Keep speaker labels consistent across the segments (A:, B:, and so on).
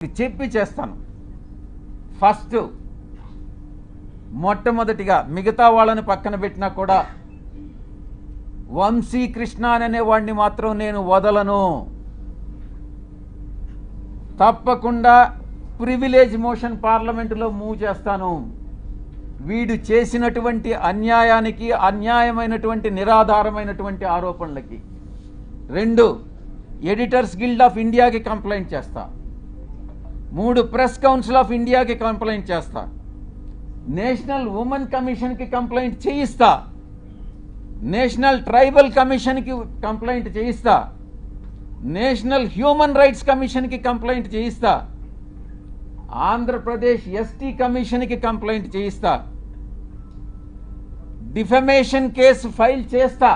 A: చెప్పి చేస్తాను. ఫస్ట్ మొట్టమొదటిగా మిగతా వాళ్ళని పక్కన పెట్టినా కూడా వంశీ కృష్ణ అనే వాడిని మాత్రం నేను వదలను. తప్పకుండా ప్రివిలేజ్ మోషన్ పార్లమెంటులో మూవ్ చేస్తాను. వీడు చేసినటువంటి అన్యాయానికి, అన్యాయమైనటువంటి నిరాధారమైనటువంటి ఆరోపణలకి. 2, ఎడిటర్స్ గిల్డ్ ఆఫ్ ఇండియాకి కంప్లైంట్ చేస్తా. 3, ప్రెస్ కౌన్సిల్ ఆఫ్ ఇండియాకి కంప్లైంట్ చేస్తా. నేషనల్ ఉమెన్ కమిషన్కి కంప్లైంట్ చేయిస్తా. నేషనల్ ట్రైబల్ కమిషన్కి కంప్లైంట్ చేయిస్తా. నేషనల్ హ్యూమన్ రైట్స్ కమిషన్కి కంప్లైంట్ చేయిస్తా. ఆంధ్రప్రదేశ్ ఎస్టీ కమిషన్కి కంప్లైంట్ చేయిస్తా. డిఫమేషన్ కేసు ఫైల్ చేస్తా.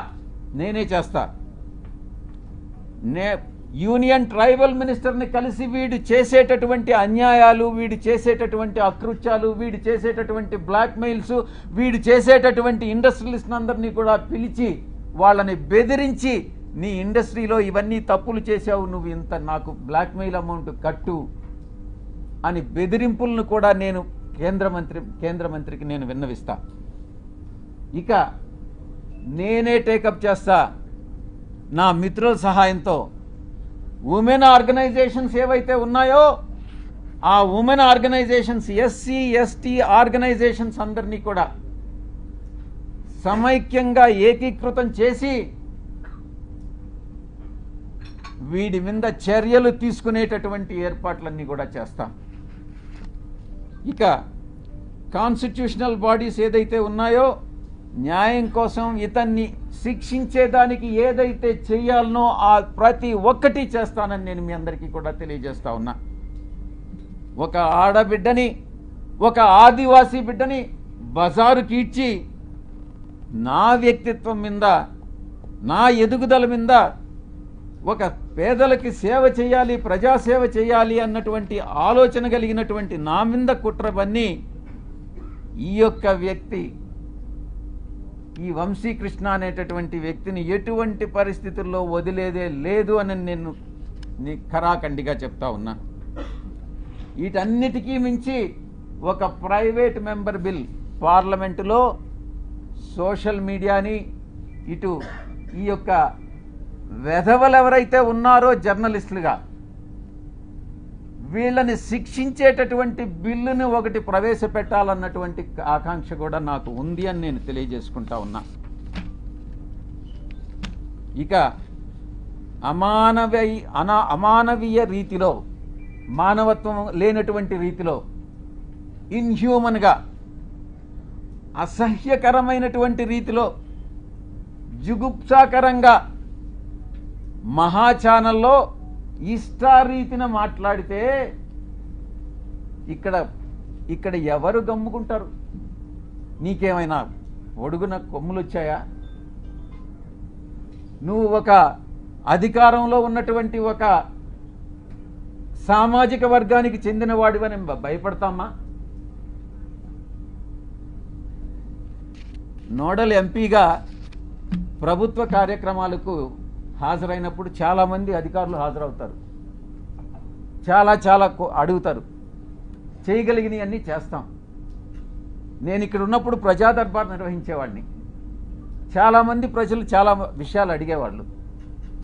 A: నేనే చేస్తా. యూనియన్ ట్రైబల్ మినిస్టర్ని కలిసి వీడు చేసేటటువంటి అన్యాయాలు, వీడు చేసేటటువంటి అకృత్యాలు, వీడు చేసేటటువంటి బ్లాక్మెయిల్స్, వీడు చేసేటటువంటి ఇండస్ట్రియలిస్ట్ అందరినీ కూడా పిలిచి వాళ్ళని బెదిరించి, నీ ఇండస్ట్రీలో ఇవన్నీ తప్పులు చేశావు, నువ్వు ఇంత నాకు బ్లాక్మెయిల్ అమౌంట్ కట్టు అని బెదిరింపులను కూడా నేను కేంద్ర మంత్రికి నేను విన్నవిస్తా. ఇక నేనే టేకప్ చేస్తా నా మిత్రుల సహాయంతో. ఉమెన్ ఆర్గనైజేషన్స్ ఏవైతే ఉన్నాయో ఆ women organisations, SC ST organisations అందరినీ కూడా సమైక్యంగా ఏకీకృతం చేసి వీడి మీద చర్యలు తీసుకునేటటువంటి ఏర్పాట్లన్నీ కూడా చేస్తాం. ఇక కాన్స్టిట్యూషనల్ బాడీస్ ఏదైతే ఉన్నాయో న్యాయం కోసం ఇతన్ని శిక్షించేదానికి ఏదైతే చేయాలనో ఆ ప్రతి ఒక్కటి చేస్తానని నేను మీ అందరికీ కూడా తెలియజేస్తా ఉన్నా. ఒక ఆడబిడ్డని, ఒక ఆదివాసీ బిడ్డని బజారుకి ఇచ్చి నా వ్యక్తిత్వం మీద, నా ఎదుగుదల మీద, ఒక పేదలకి సేవ చేయాలి, ప్రజాసేవ చేయాలి అన్నటువంటి ఆలోచన కలిగినటువంటి నా మీద కుట్రవన్నీ ఈ యొక్క వ్యక్తి, ఈ వంశీ కృష్ణ అనేటటువంటి వ్యక్తిని ఎటువంటి పరిస్థితుల్లో వదిలేదే లేదు అని నేను ఖరాఖండిగా చెప్తా ఉన్నా. వీటన్నిటికీ మించి ఒక ప్రైవేట్ మెంబర్ బిల్ పార్లమెంటులో సోషల్ మీడియాని, ఇటు ఈ యొక్క వెధవలు ఎవరైతే ఉన్నారో జర్నలిస్టులుగా వీళ్ళని శిక్షించేటటువంటి బిల్లుని ఒకటి ప్రవేశపెట్టాలన్నటువంటి ఆకాంక్ష కూడా నాకు ఉంది అని నేను తెలియజేసుకుంటా ఉన్నా. ఇక అమానవీయ రీతిలో, మానవత్వం లేనటువంటి రీతిలో, ఇన్హ్యూమన్గా, అసహ్యకరమైనటువంటి రీతిలో, జుగుప్సాకరంగా మహా ఛానల్లో ఇష్టారీతిన మాట్లాడితే ఇక్కడ ఎవరు గమ్ముకుంటారు? నీకేమైనా ఒడుగున కొమ్ములు వచ్చాయా? నువ్వు ఒక అధికారంలో ఉన్నటువంటి ఒక సామాజిక వర్గానికి చెందిన వాడివని భయపడతామా? నోడల్ ఎంపీగా ప్రభుత్వ కార్యక్రమాలకు హాజరైనప్పుడు చాలామంది అధికారులు హాజరవుతారు, చాలా అడుగుతారు, చేయగలిగినవి అన్నీ చేస్తాం. నేను ఇక్కడ ఉన్నప్పుడు ప్రజా దర్బార్ నిర్వహించేవాడిని. చాలామంది ప్రజలు చాలా విషయాలు అడిగేవాళ్ళు,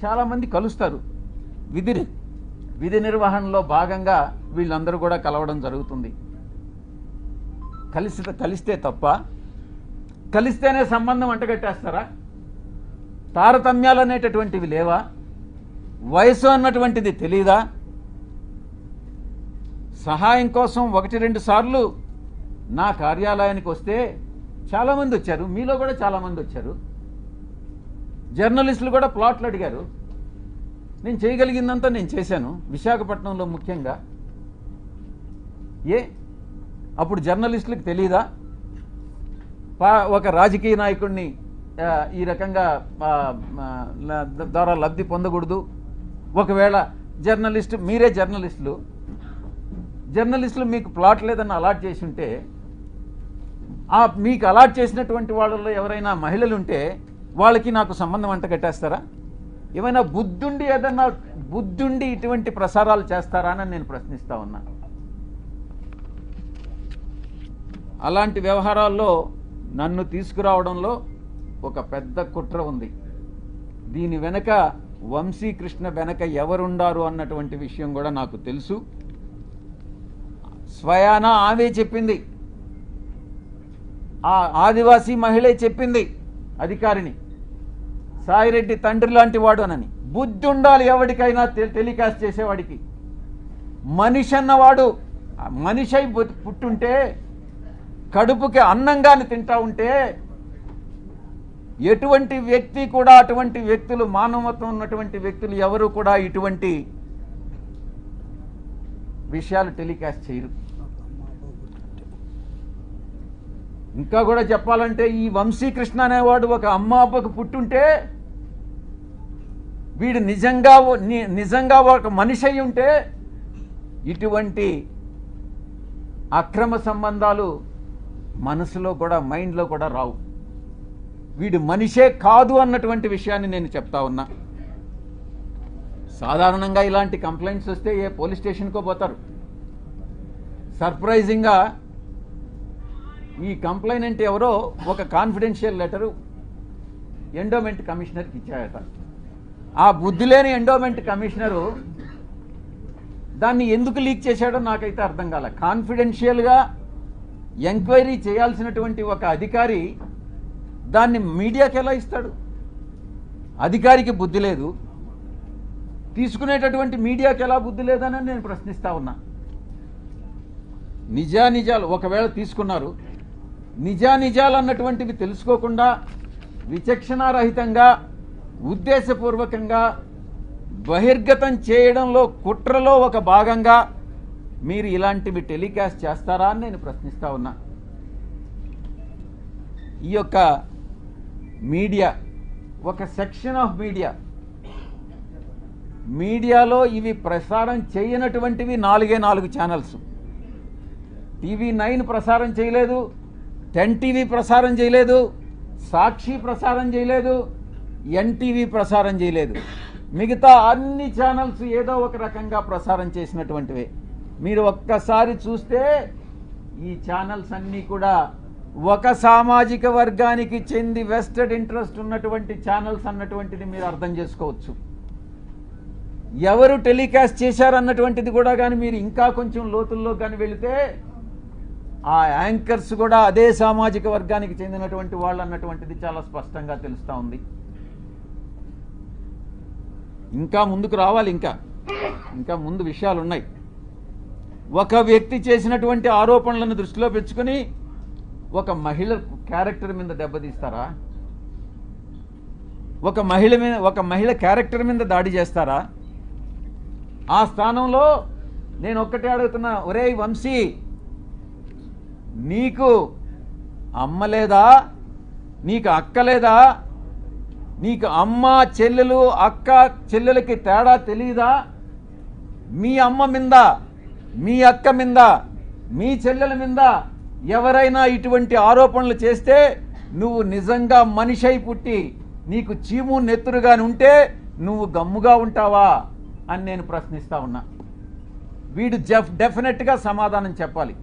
A: చాలామంది కలుస్తారు. విధి నిర్వహణలో భాగంగా వీళ్ళందరూ కూడా కలవడం జరుగుతుంది. కలిస్తే తప్ప? కలిస్తేనే సంబంధం అంటగట్టేస్తారా? తారతమ్యాలు అనేటటువంటివి లేవా? వయసు అన్నటువంటిది తెలీదా? సహాయం కోసం 1-2 సార్లు నా కార్యాలయానికి వస్తే చాలామంది వచ్చారు, మీలో కూడా చాలామంది వచ్చారు. జర్నలిస్టులు కూడా ప్లాట్లు అడిగారు. నేను చేయగలిగిందంతా నేను చేశాను, విశాఖపట్నంలో ముఖ్యంగా. అప్పుడు జర్నలిస్టులకు తెలీదా? ఒక రాజకీయ నాయకుడిని ఈ రకంగా ద్వారా లబ్ధి పొందకూడదు. ఒకవేళ మీరే జర్నలిస్టులు మీకు ప్లాట్ లేదని అలాట్ చేసి ఉంటే, మీకు అలాట్ చేసినటువంటి వాళ్ళలో ఎవరైనా మహిళలు ఉంటే వాళ్ళకి నాకు సంబంధం అంట కట్టేస్తారా? ఏమైనా బుద్ధుండి ఏదన్నా బుద్ధుండి ఇటువంటి ప్రసారాలు చేస్తారా అని నేను ప్రశ్నిస్తా ఉన్నా. అలాంటి వ్యవహారాల్లో నన్ను తీసుకురావడంలో ఒక పెద్ద కుట్ర ఉంది. దీని వెనక వంశీకృష్ణ వెనక ఎవరుండారు అన్నటువంటి విషయం కూడా నాకు తెలుసు. స్వయాన ఆమె చెప్పింది, ఆ ఆదివాసీ మహిళే చెప్పింది అధికారిని, సాయిరెడ్డి తండ్రి లాంటి వాడు అనని. బుద్ధి ఉండాలి ఎవరికైనా టెలికాస్ట్ చేసేవాడికి. మనిషి అన్నవాడు మనిషి అయి పుట్టుంటే, కడుపుకి అన్నంగాని తింటా ఉంటే, ఎటువంటి వ్యక్తి కూడా, అటువంటి వ్యక్తులు, మానవత్వం ఉన్నటువంటి వ్యక్తులు ఎవరు కూడా ఇటువంటి విషయాలు టెలికాస్ట్ చేయరు. ఇంకా కూడా చెప్పాలంటే ఈ వంశీకృష్ణ అనేవాడు ఒక అమ్మ అబ్బకు పుట్టుంటే, వీడు నిజంగా ఒక మనిషి అయి ఉంటే ఇటువంటి అక్రమ సంబంధాలు మనసులో కూడా, మైండ్లో కూడా రావు. వీడు మనిషే కాదు అన్నటువంటి విషయాన్ని నేను చెప్తా ఉన్నా. సాధారణంగా ఇలాంటి కంప్లైంట్స్ వస్తే ఏ పోలీస్ స్టేషన్కో పోతారు. సర్ప్రైజింగ్గా ఈ కంప్లైనెంట్ ఎవరో ఒక కాన్ఫిడెన్షియల్ లెటరు ఎండోమెంట్ కమిషనర్కి ఇచ్చాయట. ఆ బుద్ధి లేని ఎండోమెంట్ కమిషనరు దాన్ని ఎందుకు లీక్ చేశాడో నాకైతే అర్థం కాల. కాన్ఫిడెన్షియల్గా ఎంక్వైరీ చేయాల్సినటువంటి ఒక అధికారి దాన్ని మీడియాకి ఎలా ఇస్తాడు? అధికారికి బుద్ధి లేదు, తీసుకునేటటువంటి మీడియాకి ఎలా బుద్ధి లేదని నేను ప్రశ్నిస్తా ఉన్నా. నిజానిజాలు ఒకవేళ తీసుకున్నారు, నిజానిజాలు అన్నటువంటివి తెలుసుకోకుండా విచక్షణారహితంగా ఉద్దేశపూర్వకంగా బహిర్గతం చేయడంలో, కుట్రలో ఒక భాగంగా మీరు ఇలాంటివి టెలికాస్ట్ చేస్తారా అని నేను ప్రశ్నిస్తా ఉన్నా. ఈ యొక్క మీడియా, ఒక సెక్షన్ ఆఫ్ మీడియాలో ఇవి ప్రసారం చేయనటువంటివి 4 ఛానల్స్. TV9 ప్రసారం చేయలేదు, 10 TV ప్రసారం చేయలేదు, సాక్షి ప్రసారం చేయలేదు, NTV ప్రసారం చేయలేదు. మిగతా అన్ని ఛానల్స్ ఏదో ఒక రకంగా ప్రసారం చేసినటువంటివే. మీరు ఒక్కసారి చూస్తే ఈ ఛానల్స్ అన్నీ కూడా ఒక సామాజిక వర్గానికి చెంది వెస్టెడ్ ఇంట్రెస్ట్ ఉన్నటువంటి ఛానల్స్ అన్నటువంటిది మీరు అర్థం చేసుకోవచ్చు. ఎవరు టెలికాస్ట్ చేశారన్నటువంటిది కూడా కానీ మీరు ఇంకా కొంచెం లోతుల్లో కానీ వెళితే ఆ యాంకర్స్ కూడా అదే సామాజిక వర్గానికి చెందినటువంటి వాళ్ళు అన్నటువంటిది చాలా స్పష్టంగా తెలుస్తూ ఉంది. ఇంకా ముందుకు రావాలి, ఇంకా ముందు విషయాలు ఉన్నాయి. ఒక వ్యక్తి చేసినటువంటి ఆరోపణలను దృష్టిలో పెంచుకొని ఒక మహిళ క్యారెక్టర్ మీద దెబ్బతీస్తారా? ఒక మహిళ క్యారెక్టర్ మీద దాడి చేస్తారా? ఆ స్థానంలో నేను ఒక్కటే అడుగుతున్నా, ఒరేయ్ వంశీ, నీకు అమ్మ లేదా? నీకు అక్క లేదా? నీకు అమ్మ చెల్లెలు, అక్క చెల్లెలకి తేడా తెలియదా? మీ అమ్మ మీద, మీ అక్క మీద, మీ చెల్లెల మీద ఎవరైనా ఇటువంటి ఆరోపణలు చేస్తే నువ్వు నిజంగా మనిషి అయి పుట్టి నీకు చీము నెత్తురుగాని ఉంటే నువ్వు గమ్ముగా ఉంటావా అని నేను ప్రశ్నిస్తా ఉన్నా. వీడు డెఫినెట్గా సమాధానం చెప్పాలి.